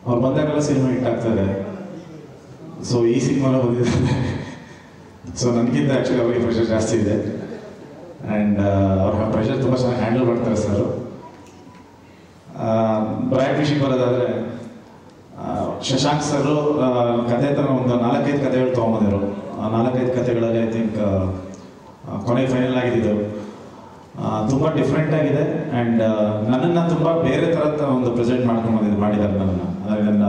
ಅವ್ರು ಬಂದಾಗೆಲ್ಲ cinema hit ಆಗ್ತದೆ. ಸೊ ಈ ಸಿನಿಮಾನ ಬಂದಿದ್ದಾರೆ. ಸೊ ನನಗಿಂತ ಆ್ಯಕ್ಚುಲಿ ಅವರಿಗೆ ಪ್ರೆಷರ್ ಜಾಸ್ತಿ ಇದೆ. ಆ್ಯಂಡ್ ಅವ್ರ ಪ್ರೆಷರ್ ತುಂಬ ಚೆನ್ನಾಗಿ ಹ್ಯಾಂಡಲ್ ಮಾಡ್ತಾರೆ ಸರ್. ಬ್ರ್ಯಾಡ್ ವಿಷಯಕ್ಕೆ ಬರೋದಾದರೆ, ಶಶಾಂಕ್ ಸರು ಕತೆ ಥರ ಒಂದು 4-5 ಕಥೆಗಳು ತೊಗೊಂಬಂದಿರು. 4-5 ಕಥೆಗಳಲ್ಲಿ ಐ ಥಿಂಕ್ ಕೊನೆಗೆ ಫೈನಲ್ ಆಗಿದ್ದು ತುಂಬ ಡಿಫ್ರೆಂಟ್ ಆಗಿದೆ. ಆ್ಯಂಡ್ ನನ್ನನ್ನು ತುಂಬ ಬೇರೆ ಥರದ ಒಂದು ಪ್ರೆಸೆಂಟ್ ಮಾಡಿದ್ದಾರೆ ನನ್ನನ್ನು. ಅಂದರೆ ನನ್ನ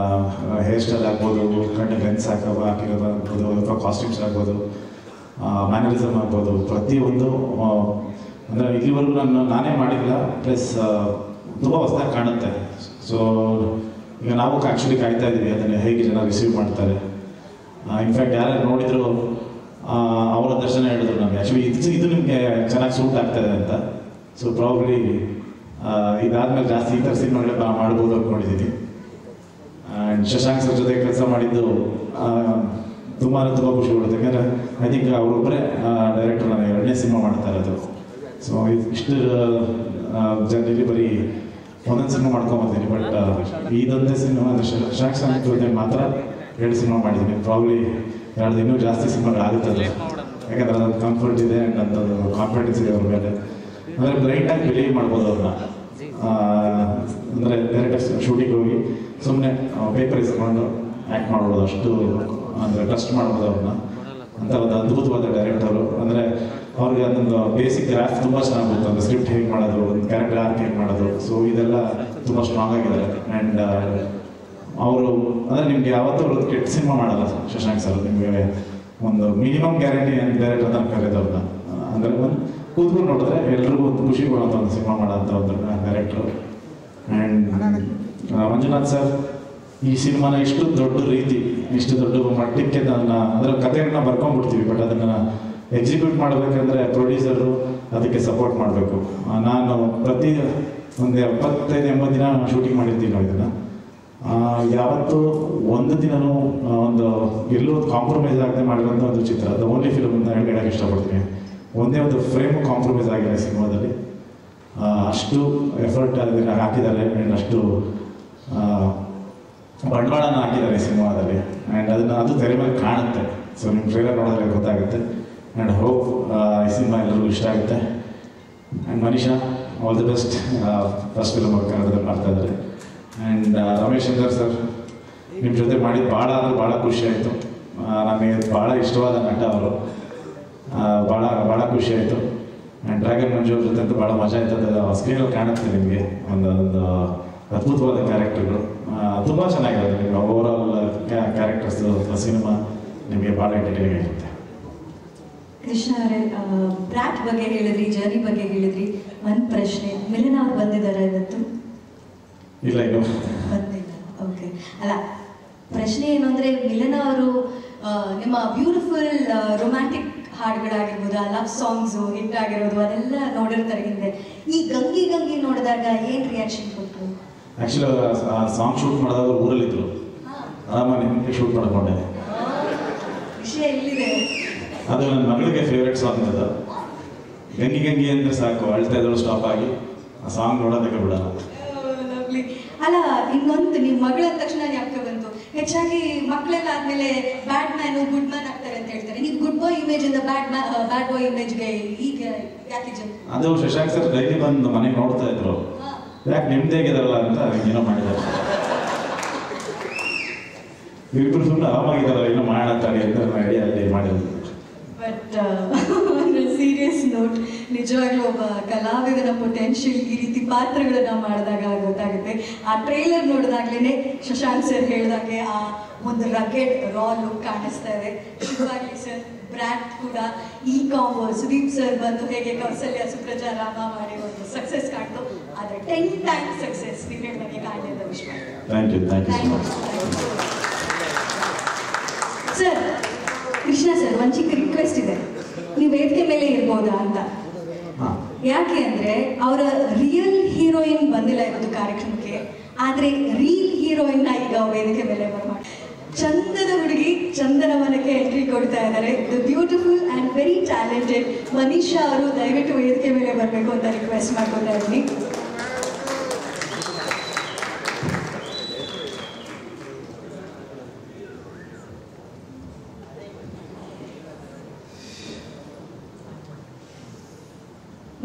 ಹೇರ್ ಸ್ಟೈಲ್ ಆಗ್ಬೋದು, ಕಣ್ಣಿಗೆ ಲೆನ್ಸ್ ಹಾಕಿರೋದಾಗ್ಬೋದು, ಅಥವಾ ಕಾಸ್ಟ್ಯೂಮ್ಸ್ ಆಗ್ಬೋದು, ಮ್ಯಾನರಿಸಮ್ ಆಗ್ಬೋದು, ಪ್ರತಿಯೊಂದು ಅಂದರೆ ಇಲ್ಲಿವರೆಗೂ ನಾನೇ ಮಾಡಿಲ್ಲ. ಪ್ಲಸ್ ತುಂಬ ಹೊಸದಾಗಿ ಕಾಣುತ್ತೆ. ಸೊ ಈಗ ನಾವು ಆ್ಯಕ್ಚುಲಿ ಕಾಯ್ತಾ ಇದ್ದೀವಿ ಅದನ್ನು ಹೇಗೆ ಜನ ರಿಸೀವ್ ಮಾಡ್ತಾರೆ. ಇನ್ಫ್ಯಾಕ್ಟ್ ಯಾರು ನೋಡಿದ್ರು ಅವರ ದರ್ಶನ ಹೇಳಿದ್ರು ನಮಗೆ ಆ್ಯಕ್ಚುಲಿ ಇದು ನಿಮಗೆ ಚೆನ್ನಾಗಿ ಸೂಟ್ ಆಗ್ತಾಯಿದೆ ಅಂತ. ಸೊ ಪ್ರಾಬ್ಲಿ ಇದಾದ್ಮೇಲೆ ಜಾಸ್ತಿ ಈ ಥರ ಸಿನಿಮಾಗಳನ್ನ ಮಾಡ್ಬೋದು ಅಂದ್ಕೊಂಡಿದ್ದೀನಿ. ಆ್ಯಂಡ್ ಶಶಾಂಕ್ ಸರ್ ಜೊತೆ ಕೆಲಸ ಮಾಡಿದ್ದು ತುಂಬ ಖುಷಿ ಕೊಡುತ್ತೆ. ಯಾಕಂದರೆ ಐ ಥಿಂಕ್ ಅವರೊಬ್ಬರೇ ಡೈರೆಕ್ಟರ್ ನಾನು 2ನೇ ಸಿನಿಮಾ ಮಾಡ್ತಾ ಇರೋದು. ಸೊ ಇಷ್ಟು ಜನರಲ್ಲಿ ಬರೀ ಒಂದೊಂದು ಸಿನಿಮಾ ಮಾಡ್ಕೊಂಬರ್ತೀನಿ. ಬಟ್ ಇದೊಂದೇ ಸಿನಿಮಾ ಅಂದರೆ ಶಶಾಂಕ್ ಸರ್ ಜೊತೆ ಮಾತ್ರ 2 ಸಿನಿಮಾ ಮಾಡಿದ್ದೀನಿ. ಪ್ರಾಬ್ಲಿ ಇನ್ನೂ ಜಾಸ್ತಿ ಸಿನಿಮಾಗಳಾಗುತ್ತದೆ. ಯಾಕಂದರೆ ಅದೊಂದು ಕಂಫರ್ಟ್ ಇದೆ ಆ್ಯಂಡ್ ಅಂಥದ್ದು ಕಾನ್ಫಿಡೆನ್ಸ್ ಇದೆ ಅವ್ರ ಮೇಲೆ. ಅಂದರೆ ಬ್ಲೈಂಡಾಗಿ ಬಿಲೀವ್ ಮಾಡ್ಬೋದು ಅವ್ರನ್ನ. ಅಂದರೆ ಡೈರೆಕ್ಟ್ ಶೂಟಿಂಗ್ ಹೋಗಿ ಸುಮ್ಮನೆ ಪೇಪರ್ ಇಸ್ಕೊಂಡು ಆ್ಯಕ್ಟ್ ಮಾಡ್ಬೋದು. ಅಷ್ಟು ಅಂದರೆ ಟ್ರಸ್ಟ್ ಮಾಡ್ಬೋದು ಅವ್ರನ್ನ. ಅಂತ ಒಂದು ಅದ್ಭುತವಾದ ಡೈರೆಕ್ಟರು. ಅಂದರೆ ಅವ್ರಿಗೆ ಅದೊಂದು ಬೇಸಿಕ್ ಗ್ರಾಫ್ ತುಂಬ ಚೆನ್ನಾಗಿ ಗೊತ್ತು. ಅಂದರೆ ಸ್ಕ್ರಿಪ್ಟ್ ಹೇಗೆ ಮಾಡೋದು, ಒಂದು ಕ್ಯಾರೆಕ್ಟರ್ ಆರ್ಕ್ ಹೇಗೆ ಮಾಡೋದು. ಸೊ ಇದೆಲ್ಲ ತುಂಬ ಸ್ಟ್ರಾಂಗ್ ಆಗಿದ್ದಾರೆ. ಆ್ಯಂಡ್ ಅವರು ಅಂದರೆ ನಿಮ್ಗೆ ಯಾವತ್ತೂ ಅವ್ರದ್ದು ಕೆಟ್ಟ ಸಿನಿಮಾ ಮಾಡಲ್ಲ ಶಶಾಂಕ್ ಸರ್. ನಿಮಗೆ ಒಂದು ಮಿನಿಮಮ್ ಗ್ಯಾರಂಟಿ ಡೈರೆಕ್ಟರ್ ಅಂತ ಕರೆಯೋದವ್ರನ್ನ. ಅಂದರೆ ಒಂದು ಕೂತ್ಕೊಂಡು ನೋಡಿದ್ರೆ ಎಲ್ರಿಗೂ ಒಂದು ಖುಷಿ ಕೊಡುವಂಥ ಒಂದು ಸಿನಿಮಾ ಮಾಡೋಂಥ ಒಂದು ಡೈರೆಕ್ಟ್ರು. ಆ್ಯಂಡ್ ಮಂಜುನಾಥ್ ಸರ್ ಈ ಸಿನಿಮಾನ ಇಷ್ಟು ದೊಡ್ಡ ಮಟ್ಟಕ್ಕೆ ಅದರ ಕಥೆಗಳನ್ನ ಬರ್ಕೊಂಡ್ಬಿಡ್ತೀವಿ. ಬಟ್ ಅದನ್ನು ಎಕ್ಸಿಕ್ಯೂಟ್ ಮಾಡಬೇಕಂದ್ರೆ ಪ್ರೊಡ್ಯೂಸರು ಅದಕ್ಕೆ ಸಪೋರ್ಟ್ ಮಾಡಬೇಕು. ನಾನು ಪ್ರತಿ ಒಂದು 75-80 ದಿನ ಶೂಟಿಂಗ್ ಮಾಡಿರ್ತೀವಿ ನಾವು ಇದನ್ನು. ಯಾವತ್ತೂ ಒಂದು ದಿನವೂ ಒಂದು ಎಲ್ಲೂ ಕಾಂಪ್ರಮೈಸ್ ಆಗದೆ ಮಾಡಿರೋಂಥ ಒಂದು ಚಿತ್ರ. ದ ಓನ್ಲಿ ಫಿಲ್ಮ್ ಅಂತ ಹೇಳಕ್ಕೆ ಇಷ್ಟಪಡ್ತೀನಿ. ಒಂದೇ ಒಂದು ಫ್ರೇಮು ಕಾಂಪ್ರಮೈಸ್ ಆಗಿದೆ ಸಿನಿಮಾದಲ್ಲಿ. ಅಷ್ಟು ಎಫರ್ಟ್ ಹಾಕಿದ್ದಾರೆ ಆ್ಯಂಡ್ ಅಷ್ಟು ಬಂಡವಾಳನ ಹಾಕಿದ್ದಾರೆ ಈ ಸಿನಿಮಾದಲ್ಲಿ. ಆ್ಯಂಡ್ ಅದು ತೆರೆ ಮೇಲೆ ಕಾಣುತ್ತೆ. ಸೊ ನಿಮ್ಮ ಟ್ರೈಲರ್ ನೋಡಿದ್ರೆ ಗೊತ್ತಾಗುತ್ತೆ. ಆ್ಯಂಡ್ ಹೋಪ್ ಈ ಸಿನಿಮಾ ಎಲ್ಲರಿಗೂ ಇಷ್ಟ ಆಗುತ್ತೆ. And Manisha, all the best. First film ಅವ್ರು ಕನ್ನಡದಲ್ಲಿ ಮಾಡ್ತಾ ಇದ್ದಾರೆ. ಆ್ಯಂಡ್ ರಮೇಶ್ ಚಂದ್ರ ಸರ್, ನಿಮ್ಮ ಜೊತೆ ಮಾಡಿದ್ದು ಭಾಳ ಖುಷಿ ಆಯಿತು. ನನಗೆ ಭಾಳ ಇಷ್ಟವಾದ ನಟ ಅವರು. ಭಾಳ ಖುಷಿ ಆಯಿತು. ಆ್ಯಂಡ್ ಡ್ರ್ಯಾಗನ್ ಮಂಜು ಅವ್ರ ಜೊತೆ ಅಂತೂ ಭಾಳ ಮಜಾ ಆಯ್ತು. ಅದು ಸ್ಕ್ರೀನಲ್ಲಿ ಕಾಣುತ್ತೆ ನಿಮಗೆ ಒಂದು ಅದ್ಭುತವಾದ ಕ್ಯಾರೆಕ್ಟರ್ಗಳು. ತುಂಬ ಚೆನ್ನಾಗಿರುತ್ತೆ. ನಿಮಗೆ ಓವರಾಲ್ ಕ್ಯಾರೆಕ್ಟರ್ಸು ಸಿನಿಮಾ ನಿಮಗೆ ಭಾಳ ಎಂಟರ್ಟೈನಿಂಗ್ ಆಗಿರುತ್ತೆ. ಕೃಷ್ಣ ಅವರೇ, ಬ್ರ್ಯಾಟ್ ಬಗ್ಗೆ ಹೇಳಿದ್ರಿ, ಜರ್ನಿ ಬಗ್ಗೆ ಹೇಳಿದ್ರಿ. ಒಂದು ಪ್ರಶ್ನೆ, ಮಿಲನ ಅವ್ರು ಬಂದಿದ್ದಾರೆ ಇವತ್ತು? ಇಲ್ಲ, ಇನ್ನು ಬಂದಿಲ್ಲ. ಓಕೆ. ಅಲ್ಲ, ಪ್ರಶ್ನೆ ಏನು ಅಂದರೆ, ಮಿಲನ ಅವರು ನಿಮ್ಮ ಬ್ಯೂಟಿಫುಲ್ ರೊಮ್ಯಾಂಟಿಕ್ ಹಾಡುಗಳಾಗಿರ್ಬೋದು, ಆ ಲವ್ ಸಾಂಗ್ಸು ಹಿಟ್ ಆಗಿರೋದು ಅದೆಲ್ಲ ನೋಡಿರ್ತಾರೆ ಹಿಂದೆ. ಈ ಗಂಗಿ ನೋಡಿದಾಗ ಏನು ರಿಯಾಕ್ಷನ್ ಕೊಟ್ಟರು? ಆ್ಯಕ್ಚುಲಿ ಆ ಸಾಂಗ್ ಶೂಟ್ ಮಾಡಿದಾಗ ಊರಲ್ಲಿದ್ದರು. ಆರಾಮಾಗಿ ನಿಮಗೆ ಶೂಟ್ ಮಾಡ್ಕೊಂಡೆ. ವಿಷಯ ಎಲ್ಲಿದೆ? ಅದು ನನ್ನ ಮಗಳಿಗೆ ಫೇವ್ರೆಟ್ ಸಾಂಗ್ ಅದು. ಗಂಗಿ ಅಂದರೆ ಸಾಕು, ಅಳ್ತಾ ಇದ್ದಳು ಸ್ಟಾಪ್ ಆಗಿ ಆ ಸಾಂಗ್ ನೋಡೋದಕ್ಕೆ ಬಿಡಲ್ಲ. ಲವ್ಲಿ. ಅಲ್ಲ, ಇನ್ನೊಂದು ನಿಮ್ಮ ಮಗಳ ತಕ್ಷಣ ಯಾಕೆ ಬಂತು? ಹೆಚ್ಚಾಗಿ ಮಕ್ಕಳೆಲ್ಲ ಆದಮೇಲೆ ಬ್ಯಾಡ್ ಮ್ಯಾನು ಗುಡ್ ಮ್ಯಾನ್ ಆಗ್ತಾರೆ ಅಂತ ಹೇಳ್ತಾರೆ. ನೀವು ಗುಡ್ ಬಾಯ್ ಇಮೇಜ್ ಇಂದ ಬ್ಯಾಡ್ ಬಾಯ್ ಇಮೇಜ್ಗೆ ಈಗ ಯಾಕೆ ಜಂಪ್? ಅದು ಶಶಾಂಕ್ ಸರ್ ಡೈಲಿ ಬಂದು ಮನೆಗೆ ನೋಡ್ತಾ ಇದ್ರು. ಯಾಕೆ ನಿಮ್ದೇಗಿದಾರಲ್ಲ ಅಂತ ಏನೋ ಮಾಡಿದ್ದಾರೆ. ಇಬ್ಬರು ಸುಮ್ಮನೆ ಆರಾಮಾಗಿದ್ದಾರಲ್ಲ, ಏನೋ ಮಾಡತ್ತಾರೆ ಅಂತ ಐಡಿಯಾ ಅಲ್ಲಿ ಮಾಡಿದ್ರು. ಬಟ್ ಸೀರಿಯಸ್ ನೋಟ್, ನಿಜವಾಗ್ಲೂ ಒಬ್ಬ ಕಲಾವಿದನ ಪೊಟೆನ್ಷಿಯಲ್ ಈ ರೀತಿ ಪಾತ್ರಗಳನ್ನ ಮಾಡಿದಾಗ ಗೊತ್ತಾಗುತ್ತೆ. ಆ ಟ್ರೈಲರ್ ನೋಡಿದಾಗ್ಲೇ ಶಶಾಂಕ್ ಸರ್ ಹೇಳಿದಾಗೆ ಆ ಒಂದು ರಗೆಡ್ ರಾ ಲುಕ್ ಕಾಣಿಸ್ತಾ ಇದೆ. ಶುಭವಾಗಲಿ ಸರ್. ಬ್ರ್ಯಾಟ್ ಕೂಡ ಈ ಕಾಂಬೋ ಸುದೀಪ್ ಸರ್ ಬಂದು ಹೇಗೆ ಕೌಸಲ್ಯ ಸುಪ್ರಜಾ ರಾಮ ಮಾಡಿ ಒಂದು ಸಕ್ಸಸ್ ಕಾಣ್ತು, ಆದರೆ 10 times ಸಕ್ಸಸ್ ನೀವು ಹೇಳಿದಾಗೆ ಕಾಣಲಿ ಅಂತ ವಿಶ್ ಮಾಡಿ. Thank you sir. Krishna sir, ಒಂದು ಚಿಕ್ಕ ರಿಕ್ವೆಸ್ಟ್ ಇದೆ, ನೀವು ವೇದಿಕೆ ಮೇಲೆ ಇರ್ಬೋದಾ ಅಂತ. ಯಾಕೆ ಅಂದರೆ ಅವರ ರಿಯಲ್ ಹೀರೋಯಿನ್ ಬಂದಿಲ್ಲ ಇವತ್ತು ಕಾರ್ಯಕ್ರಮಕ್ಕೆ, ಆದರೆ ರೀಲ್ ಹೀರೋಯಿನ್ನ ಈಗ ವೇದಿಕೆ ಮೇಲೆ ಬರ್ಮಾಡಿ. ಚಂದದ ಹುಡುಗಿ ಚಂದನವನಕ್ಕೆ ಎಂಟ್ರಿ ಕೊಡ್ತಾ ಇದ್ದಾರೆ. The beautiful and very talented Manisha ಅವರು ದಯವಿಟ್ಟು ವೇದಿಕೆ ಮೇಲೆ ಬರಬೇಕು ಅಂತ ರಿಕ್ವೆಸ್ಟ್ ಮಾಡ್ಕೊತಾ ಇದ್ದೀನಿ.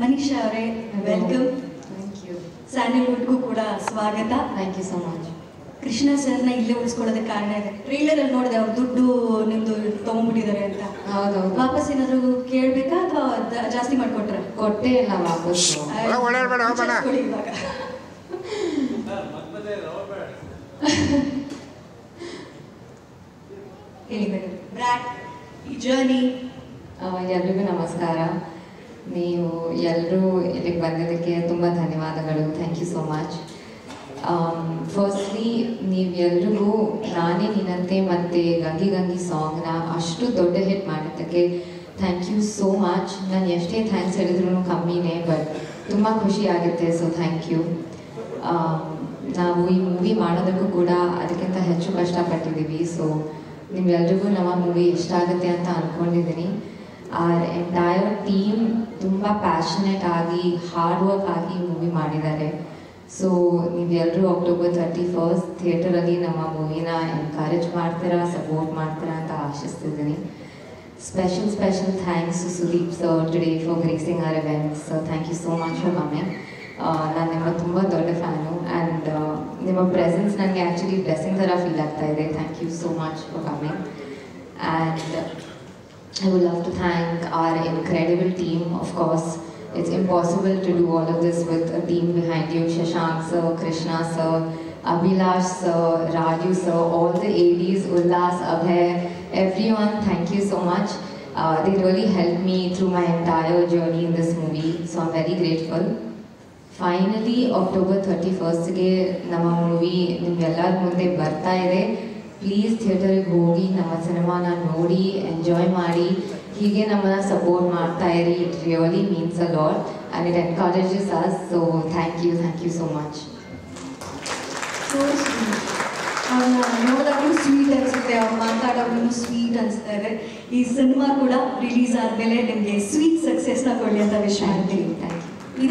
ಮನೀಷಾ ಅವರೇ ವೆಲ್ಕಮ್. Thank you. ಸ್ಯಾಂಡಲ್ವುಡ್ಗೂ ಕೂಡ ಸ್ವಾಗತ. Thank you so much. Krishna ಸರ್ನ ಇಲ್ಲೇ ಉಳಿಸ್ಕೊಳ್ಳೋದಕ್ಕೆ ಕಾರಣ ಇದೆ. ಟ್ರೈಲರ್ ಅಲ್ಲಿ ನೋಡಿದೆ ಅವ್ರು ದುಡ್ಡು ನಿಮ್ದು ತಗೊಂಡ್ಬಿಟ್ಟಿದ್ದಾರೆ ಅಂತ. ಹೌದೌದು. ವಾಪಸ್ ಏನಾದ್ರು ಕೇಳ್ಬೇಕಾ ಅಥವಾ ಜಾಸ್ತಿ ಮಾಡ್ಕೊಟ್ರ? ಕೊಟ್ಟೇ ಇಲ್ಲ ವಾಪಸ್. ಇವಾಗ ಹೇಳಿ ಮೇಡಮ್, ಬ್ರ್ಯಾಟ್ ಈ ಜರ್ನಿ. ಎಲ್ರಿಗೂ ನಮಸ್ಕಾರ. ನೀವು ಎಲ್ಲರೂ ಇಲ್ಲಿಗೆ ಬಂದಿದ್ದಕ್ಕೆ ತುಂಬ ಧನ್ಯವಾದಗಳು. Thank you so much. Firstly ನೀವೆಲ್ರಿಗೂ ನಾನೇ ನಿನ್ನಂತೆ ಮತ್ತು ಗಂಗಿ ಗಂಗಿ ಸಾಂಗ್ನ ಅಷ್ಟು ದೊಡ್ಡ ಹಿಟ್ ಮಾಡಿದ್ದಕ್ಕೆ ಥ್ಯಾಂಕ್ ಯು ಸೋ ಮಚ್. ನಾನು ಎಷ್ಟೇ ಥ್ಯಾಂಕ್ಸ್ ಹೇಳಿದ್ರು ಕಮ್ಮಿನೇ, ಬಟ್ ತುಂಬ ಖುಷಿ ಆಗುತ್ತೆ. So thank you. ನಾವು ಈ ಮೂವಿ ಮಾಡೋದಕ್ಕೂ ಕೂಡ ಅದಕ್ಕಿಂತ ಹೆಚ್ಚು ಕಷ್ಟಪಟ್ಟಿದ್ದೀವಿ. ಸೊ ನಿಮ್ಮೆಲ್ರಿಗೂ ನಮ್ಮ ಮೂವಿ ಇಷ್ಟ ಆಗುತ್ತೆ ಅಂತ ಅಂದ್ಕೊಂಡಿದ್ದೀನಿ. ಆರ್ ಎಂಟೈರ್ ಟೀಮ್ ತುಂಬ ಪ್ಯಾಷನೇಟ್ ಆಗಿ ಹಾರ್ಡ್ ವರ್ಕ್ ಆಗಿ ಮೂವಿ ಮಾಡಿದ್ದಾರೆ. ಸೊ ನೀವೆಲ್ಲರೂ October 31 ಥಿಯೇಟರಲ್ಲಿ ನಮ್ಮ ಮೂವಿನ ಎನ್ಕರೇಜ್ ಮಾಡ್ತೀರಾ, ಸಪೋರ್ಟ್ ಮಾಡ್ತೀರಾ ಅಂತ ಆಶಿಸ್ತಿದ್ದೀನಿ. Special thanks to Sudeep sir today for gracing our event. So thank you so much for coming. ನಾನು ನಿಮ್ಮ ತುಂಬ ದೊಡ್ಡ ಫ್ಯಾನು ಆ್ಯಂಡ್ ನಿಮ್ಮ ಪ್ರೆಸೆನ್ಸ್ ನನಗೆ ಆ್ಯಕ್ಚುಲಿ ಬ್ಲೆಸ್ಸಿಂಗ್ ಥರ ಫೀಲ್ ಆಗ್ತಾ ಇದೆ. Thank you so much for coming. And I would love to thank our incredible team. Of course, it's impossible to do all of this with a team behind you. Shashank sir, Krishna sir, Abhilash sir, Raju sir, all the ADs, Ullas, Abhay, everyone, thank you so much. They really helped me through my entire journey in this movie, so I'm very grateful. Finally, October 31st ನಮ್ಮ movie ನಿಮ್ಗೆಲ್ಲರ ಮುಂದೆ ಬರ್ತಾ ಇದೆ. Please ಥಿಯೇಟರ್ಗೆ ಹೋಗಿ ನಮ್ಮ ಸಿನಿಮಾನ ನೋಡಿ enjoy ಮಾಡಿ, ಹೀಗೆ ನಮ್ಮನ್ನ ಸಪೋರ್ಟ್ ಮಾಡ್ತಾ ಇರಿ. It really means a lot and it encourages us. So thank you so much. ನೋಡಿದಾಗಲೂ ಸ್ವೀಟ್ ಅನಿಸುತ್ತೆ, ಅವ್ರು ಮಾತಾಡೋದು ಸ್ವೀಟ್ ಅನಿಸ್ತಾ ಇದೆ. ಈ ಸಿನಿಮಾ ಕೂಡ ರಿಲೀಸ್ ಆದಮೇಲೆ ನಿಮಗೆ ಸ್ವೀಟ್ ಸಕ್ಸಸ್ನ ಕೊಡಲಿ ಅಂತ ವಿಶ್ ಮಾಡ್ತೀನಿ. Thank you.